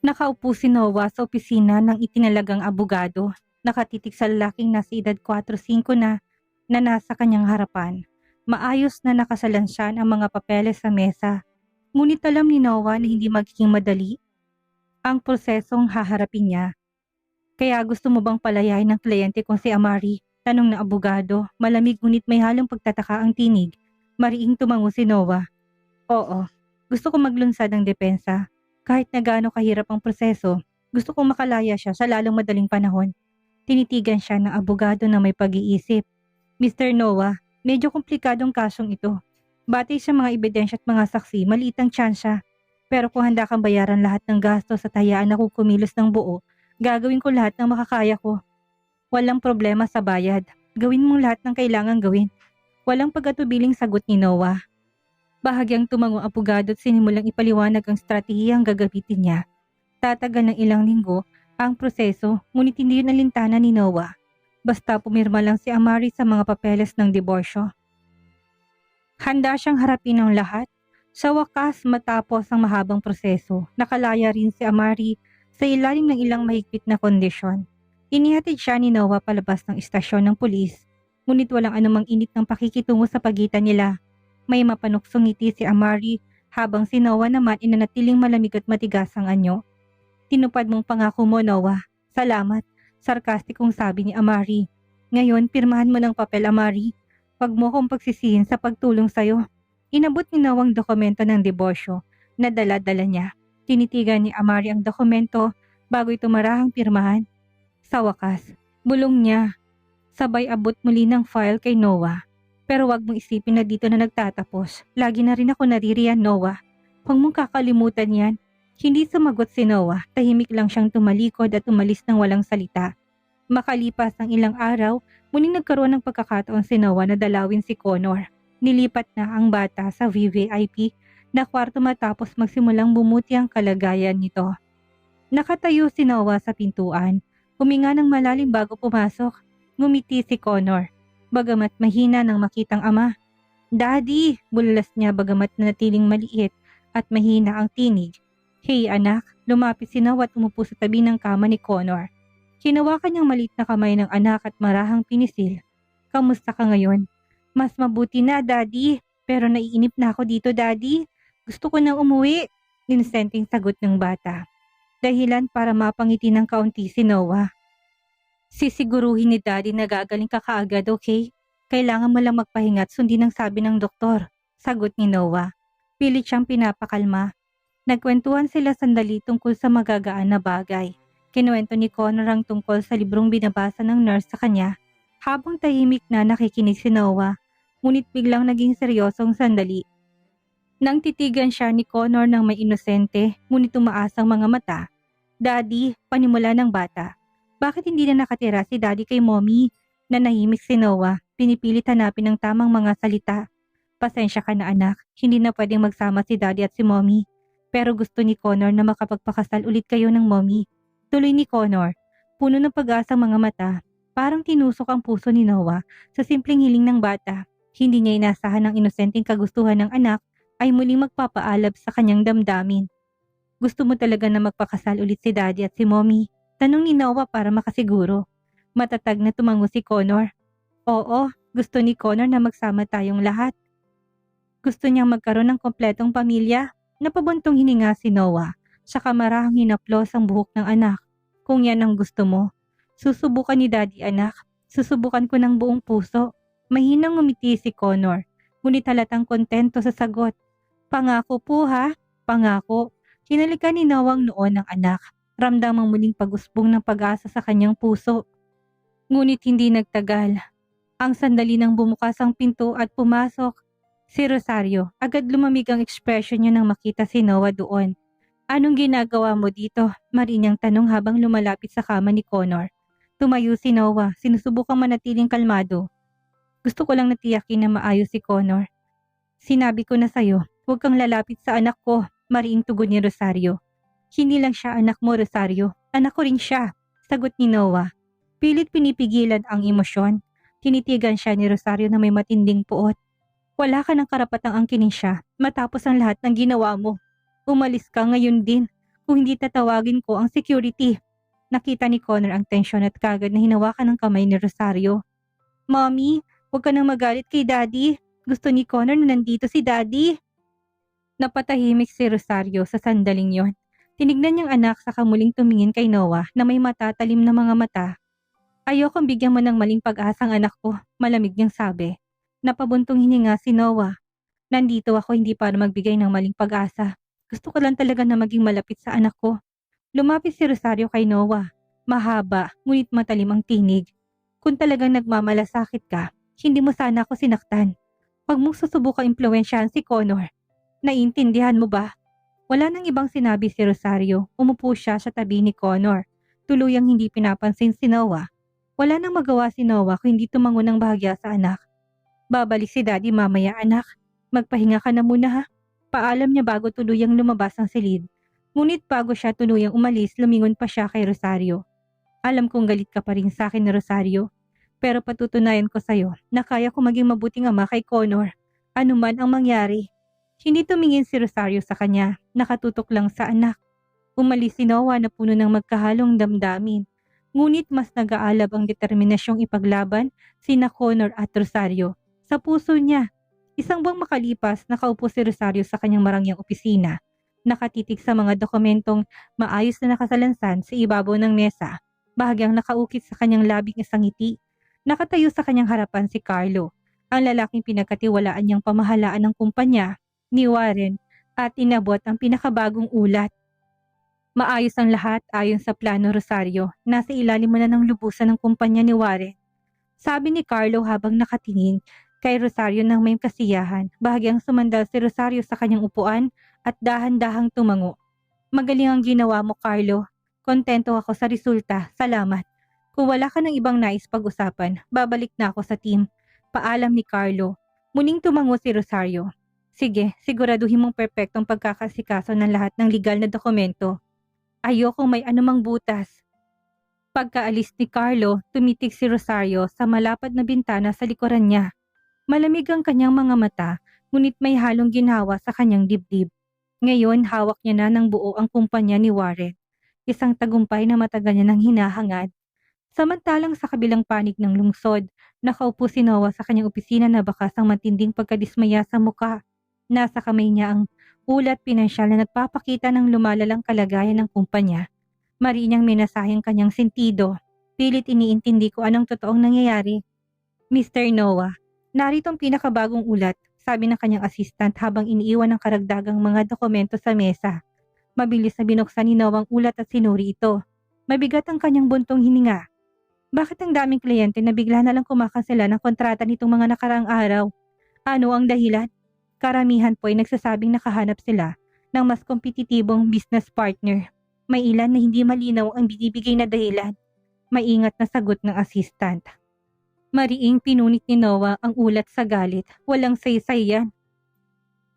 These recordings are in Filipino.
Nakaupo si Noah sa opisina ng itinalagang abogado, nakatitig sa lalaking nasa edad 4-5 na nasa kanyang harapan. Maayos na nakasalansyan ang mga papeles sa mesa. Ngunit alam ni Noah na hindi magiging madali ang prosesong haharapin niya. Kaya gusto mo bang palayain ng kliyente kong si Amari? Tanong ng abogado, malamig ngunit may halong pagtataka ang tinig. Mariing tumango si Noah. Oo, gusto ko maglunsad ng depensa. Kahit na gaano kahirap ang proseso, gusto kong makalaya siya sa lalong madaling panahon. Tinitigan siya ng abogado na may pag-iisip. Mr. Noah, medyo komplikadong kasong ito. Batay sa mga ebidensya at mga saksi, maliit ang tsansya. Pero kung handa kang bayaran lahat ng gastos at hayaan ako kumilos ng buo, gagawin ko lahat ng makakaya ko. Walang problema sa bayad. Gawin mong lahat ng kailangan gawin. Walang pag-atubiling sagot ni Noah. Bahagyang tumango ang abogado at sinimulang ipaliwanag ang estratehiyang gagamitin niya. Tatagal ng ilang linggo ang proseso, ngunit hindi yun alintana ni Noah. Basta pumirma lang si Amari sa mga papeles ng diborsyo. Handa siyang harapin ang lahat. Sa wakas, matapos ang mahabang proseso, nakalaya rin si Amari sa ilalim ng ilang mahigpit na kondisyon. Inihatid siya ni Noah palabas ng istasyon ng pulis, ngunit walang anumang init ng pakikitungo sa pagitan nila. May mapanuksong ngiti si Amari habang si Noah naman inanatiling malamig at matigas ang anyo. Tinupad mong pangako mo, Noah. Salamat, sarkastikong sabi ni Amari. Ngayon, pirmahan mo ng papel, Amari. Huwag mo akong pagsisihin sa pagtulong sayo. Inabot ni Noah ang dokumento ng diborsyo na dala-dala niya. Tinitigan ni Amari ang dokumento bago ito marahang pirmahan. Sa wakas, bulong niya. Sabay abot muli ng file kay Noah. Pero wag mong isipin na dito na nagtatapos. Lagi na rin ako naririyan, Noah. Huwag mong kakalimutan yan. Hindi sumagot si Noah. Tahimik lang siyang tumalikod at umalis ng walang salita. Makalipas ang ilang araw, muling nagkaroon ng pagkakataon si Noah na dalawin si Connor. Nilipat na ang bata sa VVIP na kwarto matapos magsimulang bumuti ang kalagayan nito. Nakatayo si Noah sa pintuan. Huminga ng malalim bago pumasok. Ngumiti si Connor. Bagamat mahina nang makitang ama. Daddy! Bulalas niya bagamat natiling maliit at mahina ang tinig. Hey anak, lumapit si Noah at umupo sa tabi ng kama ni Connor. Hinawakan niyang maliit na kamay ng anak at marahang pinisil. Kamusta ka ngayon? Mas mabuti na, Daddy. Pero naiinip na ako dito, Daddy. Gusto ko nang umuwi. Inosenteng sagot ng bata. Dahilan para mapangiti ng kaunti si Noah. Sisiguruhin ni Daddy na gagaling ka kaagad, okay? Kailangan mo lang magpahinga at sundin ang sabi ng doktor, sagot ni Noah. Pilit siyang pinapakalma. Nagkwentuhan sila sandali tungkol sa magagaan na bagay. Kinuwento ni Connor ang tungkol sa librong binabasa ng nurse sa kanya. Habang tahimik na nakikinig si Noah, ngunit biglang naging seryosong sandali. Nang titigan siya ni Connor ng may inosente, ngunit tumaas ang mga mata. Daddy, panimula ng bata. Bakit hindi na nakatira si Daddy kay Mommy? Nanahimik si Noah, pinipilit hanapin ang tamang mga salita. Pasensya ka na anak, hindi na pwedeng magsama si Daddy at si Mommy. Pero gusto ni Connor na makapagpakasal ulit kayo ng Mommy. Tuloy ni Connor, puno ng pag-asa mga mata, parang tinusok ang puso ni Noah sa simpleng hiling ng bata. Hindi niya inasahan ang inosenteng kagustuhan ng anak ay muling magpapaalab sa kanyang damdamin. Gusto mo talaga na magpakasal ulit si Daddy at si Mommy? Tanong ni Noah para makasiguro. Matatag na tumango si Connor. Oo, gusto ni Connor na magsama tayong lahat. Gusto niyang magkaroon ng kompletong pamilya. Napabuntong hininga si Noah. Saka marahang hinaplos ang buhok ng anak. Kung yan ang gusto mo. Susubukan ni Daddy anak. Susubukan ko ng buong puso. Mahinang ngumiti si Connor. Ngunit halatang kontento sa sagot. Pangako po ha? Pangako. Hinalikan ni Noah ang noon ng anak. Ramdam ang muling pag-usbong ng pag-asa sa kanyang puso. Ngunit hindi nagtagal. Ang sandali nang bumukas ang pinto at pumasok si Rosario. Agad lumamig ang ekspresyon niya nang makita si Noah doon. Anong ginagawa mo dito? Marinyang tanong habang lumalapit sa kama ni Connor. Tumayo si Noah, sinusubukang manatiling kalmado. Gusto ko lang natiyakin na maayos si Connor. Sinabi ko na sayo, huwag kang lalapit sa anak ko, mariing tugon ni Rosario. Hindi lang siya anak mo, Rosario. Anak ko rin siya, sagot ni Noah. Pilit pinipigilan ang emosyon. Tinitigan siya ni Rosario na may matinding puot. Wala ka ng karapatang angkinin siya matapos ang lahat ng ginawa mo. Umalis ka ngayon din. kung hindi tatawagin ko ang security. Nakita ni Connor ang tensyon at kagad na hinawakan ng kamay ni Rosario. Mommy, huwag ka nang magalit kay Daddy. Gusto ni Connor na nandito si Daddy. Napatahimik si Rosario sa sandaling yon. Tinignan niyang anak sa muling tumingin kay Noah na may matatalim na mga mata. Ayokong bigyan mo ng maling pag-asang anak ko, malamig niyang sabi. Napabuntong hininga si Noah. Nandito ako hindi para magbigay ng maling pag-asa. Gusto ko lang talaga na maging malapit sa anak ko. Lumapit si Rosario kay Noah. Mahaba, ngunit matalim ang tinig. Kung talagang nagmamalasakit ka, hindi mo sana ako sinaktan. Huwag mong susubukang impluwensyahan si Connor. Naiintindihan mo ba? Wala nang ibang sinabi si Rosario. Umupo siya sa tabi ni Connor. Tuluyang hindi pinapansin si Noah. Wala nang magawa si Noah kung hindi tumango ng bahagya sa anak. Babalik si Daddy mamaya, anak. Magpahinga ka na muna, ha? Paalam niya bago tuluyang lumabas ang silid. Ngunit bago siya tuluyang umalis, lumingon pa siya kay Rosario. Alam kong galit ka pa rin sa akin, Rosario. Pero patutunayan ko sa'yo na kaya ko maging mabuting ama kay Connor. Ano man ang mangyari. Hindi tumingin si Rosario sa kanya. Nakatutok lang sa anak. Umalis si Noah na puno ng magkahalong damdamin. Ngunit mas nag-aalab ang determinasyong ipaglaban sina Connor at Rosario. Sa puso niya, isang buwang makalipas nakaupo si Rosario sa kanyang marangyang opisina. Nakatitig sa mga dokumentong maayos na nakasalansan sa ibabaw ng mesa. Bahagyang nakaukit sa kanyang labing isang ngiti. Nakatayo sa kanyang harapan si Carlo, ang lalaking pinagkatiwalaan niyang pamahalaan ng kumpanya ni Warren at inabot ang pinakabagong ulat. Maayos ang lahat ayon sa plano, Rosario. Nasa ilalim mo na ng lubusan ng kumpanya ni Warren. Sabi ni Carlo habang nakatingin kay Rosario ng may kasiyahan. Bahagyang sumandal si Rosario sa kanyang upuan at dahan-dahang tumango. Magaling ang ginawa mo, Carlo. Kontento ako sa resulta. Salamat. Kung wala ka ng ibang nais pag-usapan, babalik na ako sa team. Paalam ni Carlo. Muling tumango si Rosario. Sige, siguraduhin mong perpektong pagkakasikaso ng lahat ng legal na dokumento. Ayokong may anumang butas. Pagkaalis ni Carlo, tumitig si Rosario sa malapad na bintana sa likuran niya. Malamig ang kanyang mga mata, ngunit may halong ginhawa sa kanyang dibdib. Ngayon, hawak niya na ng buo ang kumpanya ni Warren. Isang tagumpay na matagal niya nang hinahangad. Samantalang sa kabilang panig ng lungsod, nakaupo si Noah sa kanyang opisina na bakas ang matinding pagkadismaya sa muka. Nasa kamay niya ang ulat pinansyal na nagpapakita ng lumalalang kalagayan ng kumpanya. Marinyang minasahing kanyang sentido. Pilit iniintindi ko anong totoong nangyayari. Mr. Noah, narito ang pinakabagong ulat, sabi ng kanyang assistant habang iniiwan ang karagdagang mga dokumento sa mesa. Mabilis na binuksan ni Noah ang ulat at sinuri ito. Mabigat ang kanyang buntong hininga. Bakit ang daming kliyente na bigla na lang kumakansela ng kontrata nitong mga nakaraang araw? Ano ang dahilan? Karamihan po ay nagsasabing nakahanap sila ng mas kompetitibong business partner. May ilan na hindi malinaw ang binibigay na dahilan. Maingat na sagot ng assistant. Mariing pinunit ni Noah ang ulat sa galit. Walang saysay yan.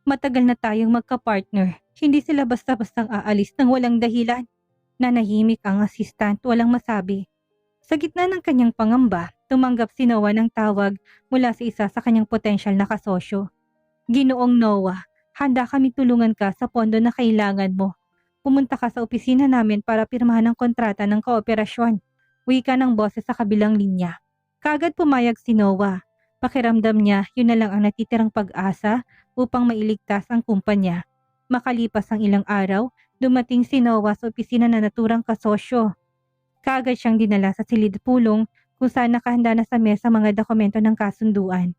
Matagal na tayong magka-partner. Hindi sila basta-bastang aalis ng walang dahilan. Nanahimik ang assistant, walang masabi. Sa gitna ng kanyang pangamba, tumanggap si Noah ng tawag mula sa isa sa kanyang potensyal na kasosyo. Ginoong Noah, handa kami tulungan ka sa pondo na kailangan mo. Pumunta ka sa opisina namin para pirmahan ang kontrata ng kooperasyon. Wika ng boses sa kabilang linya. Kaagad pumayag si Noah. Pakiramdam niya, yun na lang ang natitirang pag-asa upang mailigtas ang kumpanya. Makalipas ang ilang araw, dumating si Noah sa opisina na naturang kasosyo. Kaagad siyang dinala sa silid pulong kung saan nakahanda na sa mesa mga dokumento ng kasunduan.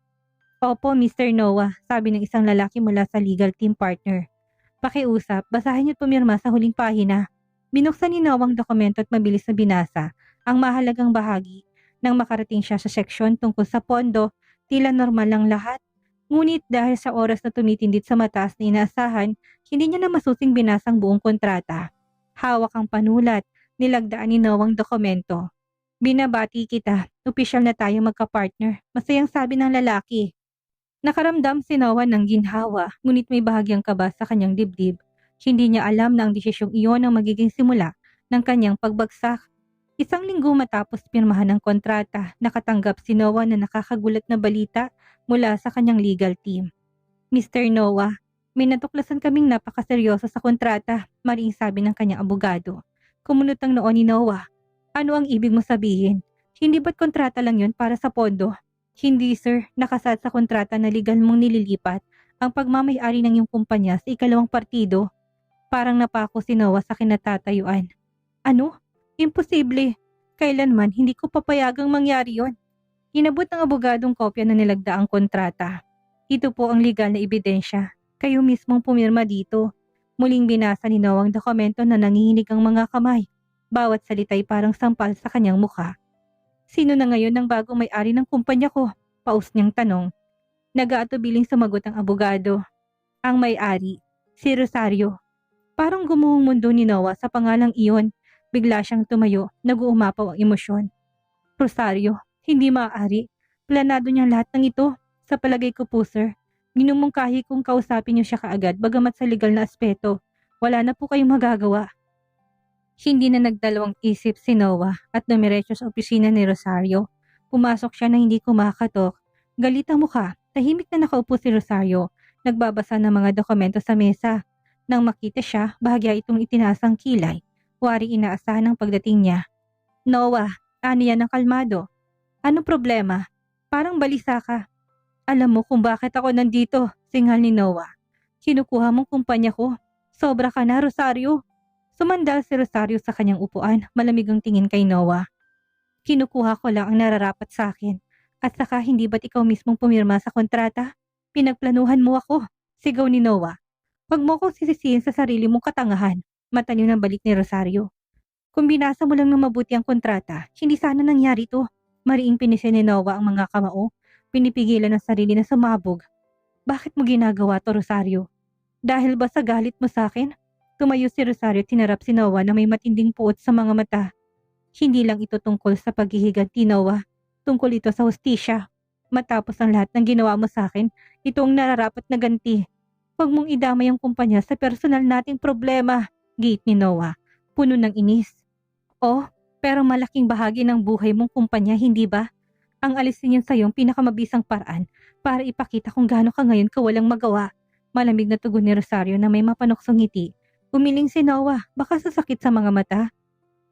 Opo, Mr. Noah, sabi ng isang lalaki mula sa legal team partner. Pakiusap, basahin niyo't pumirma sa huling pahina. Binuksan ni Noah ang dokumento at mabilis na binasa ang mahalagang bahagi. Nang makarating siya sa seksyon tungkol sa pondo, tila normal lang lahat. Ngunit dahil sa oras na tumitindit sa mataas na inaasahan, hindi niya na masusing binasa ang buong kontrata. Hawak ang panulat, nilagdaan ni Noah ang dokumento. Binabati kita, opisyal na tayo magka-partner, masayang sabi ng lalaki. Nakaramdam si Noah ng ginhawa, ngunit may bahagyang kaba sa kanyang dibdib. Hindi niya alam na ang desisyong iyon ang magiging simula ng kanyang pagbagsak. Isang linggo matapos pirmahan ang kontrata, nakatanggap si Noah na nakakagulat na balita mula sa kanyang legal team. Mr. Noah, May natuklasan kaming napakaseryoso sa kontrata, maring sabi ng kanyang abogado. Kumunot ang noo ni Noah. Ano ang ibig mo sabihin? Hindi ba't kontrata lang yon para sa pondo? Hindi sir, nakasad sa kontrata na legal mong nililipat ang pagmamayari ng iyong kumpanya sa ikalawang partido. Parang napako si Noah sa kinatatayuan. Ano? Imposible. Kailanman hindi ko papayagang mangyari yon. Inabot ng abogadong kopya na nilagdaang kontrata. Ito po ang legal na ebidensya. Kayo mismong pumirma dito. Muling binasa ni Noah ang dokumento na nanginginig ang mga kamay. Bawat salita'y parang sampal sa kanyang mukha. Sino na ngayon ang bagong may-ari ng kumpanya ko? Paus niyang tanong. Nag-aatubiling sumagot ang abogado. Ang may-ari, si Rosario. Parang gumuhong mundo ni Noah sa pangalang iyon. Bigla siyang tumayo, nag-uumapaw ang emosyon. Rosario, hindi maaari. Planado niyang lahat ng ito. Sa palagay ko po sir, minumungkahi kung kausapin niyo siya kaagad bagamat sa legal na aspeto. Wala na po kayong magagawa. Hindi na nagdalawang isip si Noah at dumiretso sa opisina ni Rosario. Pumasok siya na hindi kumakatok. Galit ang mukha, tahimik na nakaupo si Rosario, nagbabasa ng mga dokumento sa mesa. Nang makita siya, bahagya itong itinasang kilay. Waring inaasahan ang pagdating niya. Noah, ano yan ang kalmado? Anong problema? Parang balisa ka. Alam mo kung bakit ako nandito, singal ni Noah. Kinukuha mong kumpanya ko. Sobra ka na, Rosario. Sumandal si Rosario sa kanyang upuan, malamig ang tingin kay Noah. Kinukuha ko lang ang nararapat sa akin. At saka hindi ba't ikaw mismong pumirma sa kontrata? Pinagplanuhan mo ako, sigaw ni Noah. Huwag mo ko sisisihin sa sarili mong katangahan, mataliw ng balik ni Rosario. Kung binasa mo lang ng mabuti ang kontrata, hindi sana nangyari to. Mariing pinisin ni Noah ang mga kamao, pinipigilan ng sarili na sumabog. Bakit mo ginagawa to, Rosario? Dahil ba sa galit mo sa akin? Tumayo si Rosario at tinarap si Noah na may matinding puot sa mga mata. Hindi lang ito tungkol sa paghihiganti, Noah. Tungkol ito sa hustisya. Matapos ang lahat ng ginawa mo sa akin, ito ang nararapat na ganti. Huwag mong idamay ang kumpanya sa personal nating problema, giit ni Noah, puno ng inis. Oh, pero malaking bahagi ng buhay mong kumpanya, hindi ba? Ang alisin yun sa iyong pinakamabisang paraan para ipakita kung gaano ka ngayon kawalang magawa. Malamig na tugon ni Rosario na may mapanuksong ngiti. Umiling si Noah, baka sasakit sa mga mata.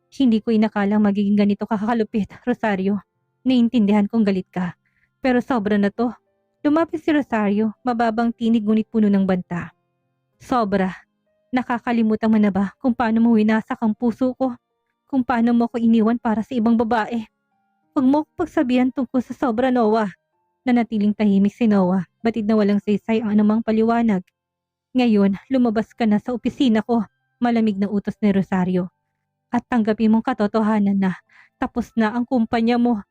Hindi ko inakalang magiging ganito kakakalupit, Rosario. Naiintindihan kong galit ka. Pero sobra na to. Lumapit si Rosario, mababang tinig ngunit puno ng banta. Sobra. Nakakalimutan mo na ba kung paano mo winasak ang puso ko? Kung paano mo ko iniwan para sa ibang babae? Huwag mo ko pagsabihan tungkol sa sobra, Noah. Nanatiling tahimik si Noah, batid na walang saysay ang anumang paliwanag. Ngayon, lumabas ka na sa opisina ko, malamig na utos ni Rosario. At tanggapin mong katotohanan na tapos na ang kumpanya mo.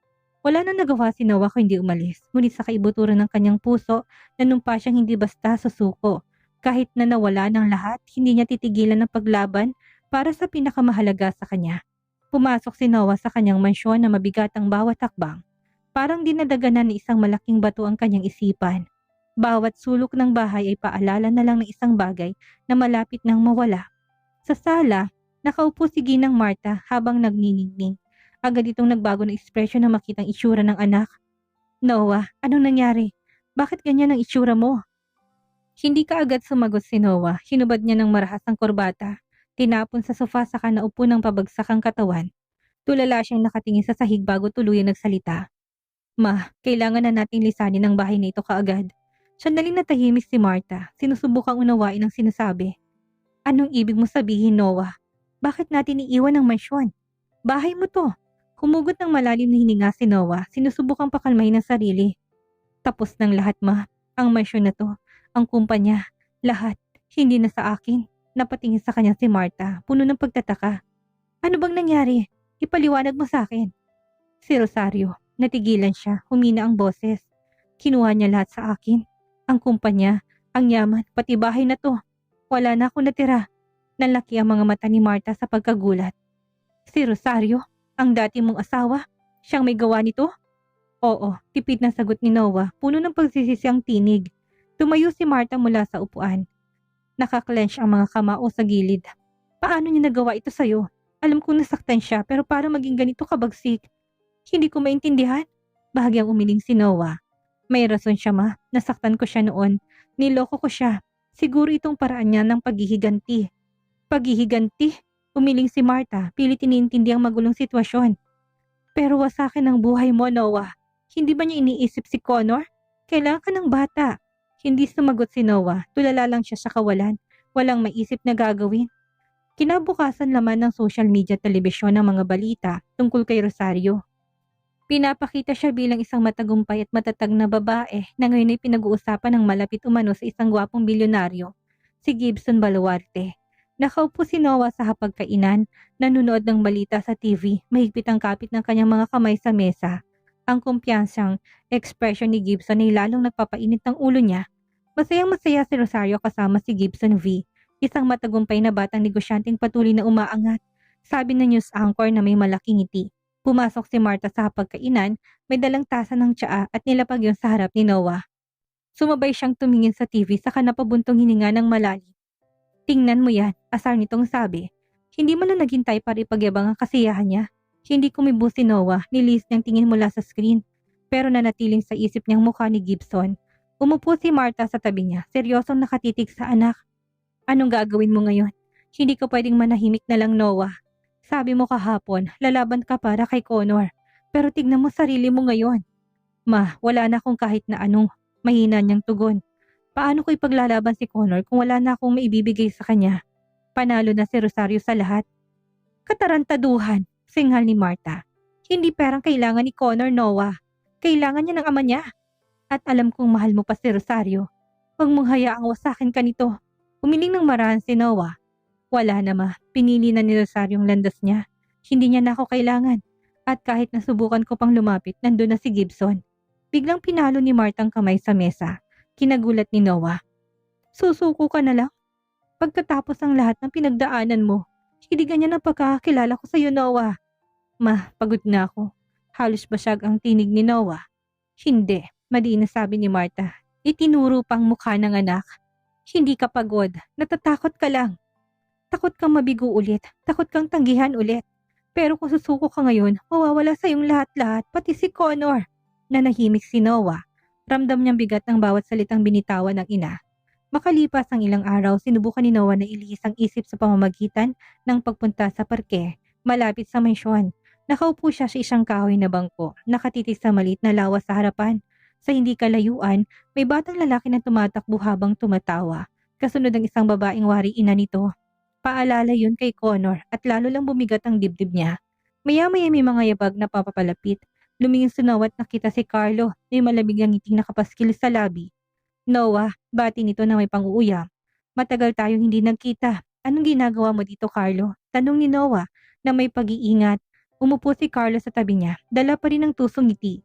Wala na nagawa si Noah kung hindi umalis, ngunit sa kaibuturan ng kanyang puso, nanumpa siyang hindi basta susuko. Kahit na nawala ng lahat, hindi niya titigilan ng paglaban para sa pinakamahalaga sa kanya. Pumasok si Noah sa kanyang mansyon na mabigat ang bawat hakbang. Parang dinadaganan ng isang malaking bato ang kanyang isipan. Bawat sulok ng bahay ay paalala na lang ng isang bagay na malapit nang mawala. Sa sala, nakaupo si Ginang Marta habang nagniningning. Agad itong nagbago ng ekspresyon na makitang itsura ng anak. Noah, anong nangyari? Bakit ganyan ang itsura mo? Hindi ka agad sumagot si Noah. Hinubad niya ng marahas ang korbata. Tinapon sa sofa saka naupo ng pabagsak ang katawan. Tulala siyang nakatingin sa sahig bago tuluyang nagsalita. Ma, kailangan na nating lisanin ang bahay na ito kaagad. Sandaling natahimik si Marta. Sinusubukang unawain ang sinasabi. Anong ibig mo sabihin, Noah? Bakit natin iiwan ang mansyon? Bahay mo to. Humugot ng malalim na hininga si Noah, sinusubukang pakalmahin ang sarili. Tapos ng lahat, ma. Ang mansyon na to, ang kumpanya, lahat, hindi na sa akin. Napatingin sa kanya si Marta, puno ng pagtataka. Ano bang nangyari? Ipaliwanag mo sa akin. Si Rosario, natigilan siya, humina ang boses. Kinuha niya lahat sa akin. Ang kumpanya, ang yaman, pati bahay na to. Wala na akong natira. Nanlaki ang mga mata ni Marta sa pagkagulat. Si Rosario? Ang dati mong asawa? Siyang may gawa nito? Oo, tipid na sagot ni Noah, puno ng pagsisisi ang tinig. Tumayo si Marta mula sa upuan. Nakaklench ang mga kamao sa gilid. Paano niya nagawa ito sa'yo? Alam kong nasaktan siya pero para maging ganito kabagsik. Hindi ko maintindihan. Bahagyang umiling si Noah. May rason siya, ma. Nasaktan ko siya noon. Niloko ko siya. Siguro itong paraan niya ng paghihiganti. Paghihiganti? Umiling si Martha, pilit iniintindi ang magulong sitwasyon. Pero wasakin ang buhay mo, Noah. Hindi ba niya iniisip si Connor? Kailangan ka ng bata. Hindi sumagot si Noah, tulala lang siya sa kawalan. Walang maisip na gagawin. Kinabukasan laman ng social media at telebisyon ng mga balita tungkol kay Rosario. Pinapakita siya bilang isang matagumpay at matatag na babae na ngayon ay pinag-uusapan ng malapit umano sa isang gwapong bilyonaryo, si Gibson Baluarte. Nakaupo si Noah sa hapagkainan, nanonood ng balita sa TV, mahigpit ang kapit ng kanyang mga kamay sa mesa. Ang kumpiyansang ekspresyon ni Gibson ay lalong nagpapainit ng ulo niya. Masayang-masaya si Rosario kasama si Gibson V, isang matagumpay na batang negosyanteng patuloy na umaangat. Sabi ng news anchor na may malaking ngiti. Pumasok si Martha sa hapagkainan, may dalang tasa ng tsaa at nilapag yun sa harap ni Noah. Sumabay siyang tumingin sa TV saka napabuntong hininga ng malalim. Tingnan mo yan, asar nitong sabi. Hindi man lang naghintay para ipagyabang ang kasiyahan niya. Hindi kumibo si Noah, nilis niyang tingin mula sa screen. Pero nanatiling sa isip niyang mukha ni Gibson. Umupo si Martha sa tabi niya, seryosong nakatitig sa anak. Anong gagawin mo ngayon? Hindi ka pwedeng manahimik na lang, Noah. Sabi mo kahapon, lalaban ka para kay Connor. Pero tignan mo sarili mo ngayon. Ma, wala na akong kahit na anong. Mahina niyang tugon. Paano ko ipaglalaban si Connor kung wala na akong maibibigay sa kanya? Panalo na si Rosario sa lahat. Katarantaduhan, singhal ni Martha. Hindi perang kailangan ni Connor, Noah. Kailangan niya ng ama niya. At alam kong mahal mo pa si Rosario. Huwag mong hayaang wasakin ka nito. Umiling ng marahan si Noah. Wala na ma, pinili na ni Rosario yung landas niya. Hindi niya na ako kailangan. At kahit nasubukan ko pang lumapit, nandun na si Gibson. Biglang pinalo ni Martha ang kamay sa mesa. Kinagulat ni Noah. Susuko ka na lang? Pagkatapos ng lahat ng pinagdaanan mo, hindi ganyan ang pagkakakilala ko sa iyo, Noah. Ma, pagod na ako. Halos basyag ang tinig ni Noah. Hindi, madiin na sabi ni Martha. Itinuro pang mukha ng anak. Hindi ka pagod, natatakot ka lang. Takot kang mabigo ulit, takot kang tanggihan ulit. Pero kung susuko ka ngayon, mawawala sa iyong lahat-lahat, pati si Connor. Nanahimik si Noah. Ramdam niyang bigat ng bawat salitang binitawan ng ina. Makalipas ang ilang araw, sinubukan ni Noah na ilihis ang isip sa pamamagitan ng pagpunta sa parke, malapit sa mansyon. Nakaupo siya sa isang kahoy na bangko, nakatitig sa maliit na lawas sa harapan. Sa hindi kalayuan, may batang lalaki na tumatakbo habang tumatawa. Kasunod ang isang babaeng wari ina nito. Paalala yun kay Connor at lalo lang bumigat ang dibdib niya. Maya-maya may mga yabag na papapalapit. Lumingin si Noah at nakita si Carlo, may malamig ang ngiting nakapaskil sa labi. Noah, bati nito na may pang-uuyam. Matagal tayong hindi nagkita. Anong ginagawa mo dito, Carlo? Tanong ni Noah na may pag-iingat. Umupo si Carlo sa tabi niya, dala pa rin ang tusong ngiti.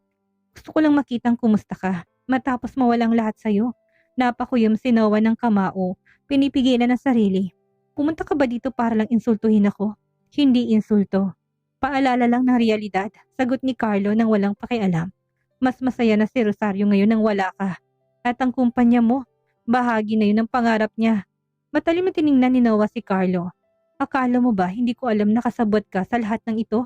Gusto ko lang makitang kumusta ka. Matapos mawalang lahat sa'yo. Napakuyom si Noah ng kamao. Pinipigilan ang sarili. Pumunta ka ba dito para lang insultuhin ako? Hindi insulto. Paalala lang ng realidad, sagot ni Carlo nang walang pakialam. Mas masaya na si Rosario ngayon nang wala ka. At ang kumpanya mo, bahagi na yun ng pangarap niya. Matalim na tiningnan ni Noah si Carlo. Akala mo ba hindi ko alam na kasabot ka sa lahat ng ito?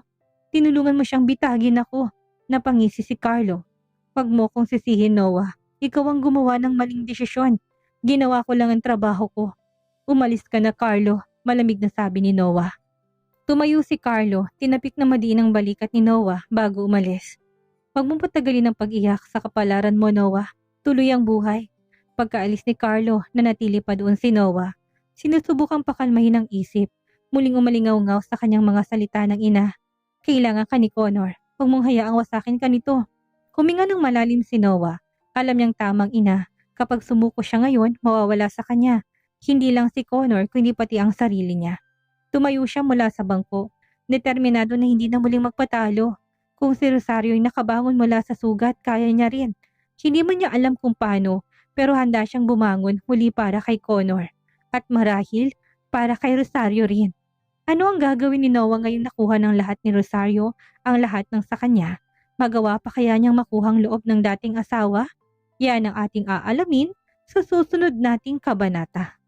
Tinulungan mo siyang bitagin ako. Napangisi si Carlo. Huwag mo kong sisihin, Noah. Ikaw ang gumawa ng maling desisyon. Ginawa ko lang ang trabaho ko. Umalis ka na, Carlo, malamig na sabi ni Noah. Tumayo si Carlo, tinapik na madiin ang balikat ni Noah bago umalis. Huwag mong patagalin ang pag-iyak sa kapalaran mo, Noah. Tuloy ang buhay. Pagkaalis ni Carlo, nanatili pa doon si Noah. Sinusubukang pakalmahin ang isip. Muling umalingaw-ngaw sa kanyang mga salita ng ina. Kailangan ka ni Connor. Huwag mong hayaang wasakin ka nito. Huminga ng malalim si Noah. Alam niyang tamang ina. Kapag sumuko siya ngayon, mawawala sa kanya. Hindi lang si Connor, kundi pati ang sarili niya. Tumayo siya mula sa bangko. Determinado na hindi na muling magpatalo. Kung si Rosario ay nakabangon mula sa sugat, kaya niya rin. Hindi man niya alam kung paano, pero handa siyang bumangon muli para kay Connor. At marahil, para kay Rosario rin. Ano ang gagawin ni Noah ngayong nakuha ng lahat ni Rosario, ang lahat ng sa kanya? Magawa pa kaya niyang makuhang loob ng dating asawa? Yan ang ating aalamin sa susunod nating kabanata.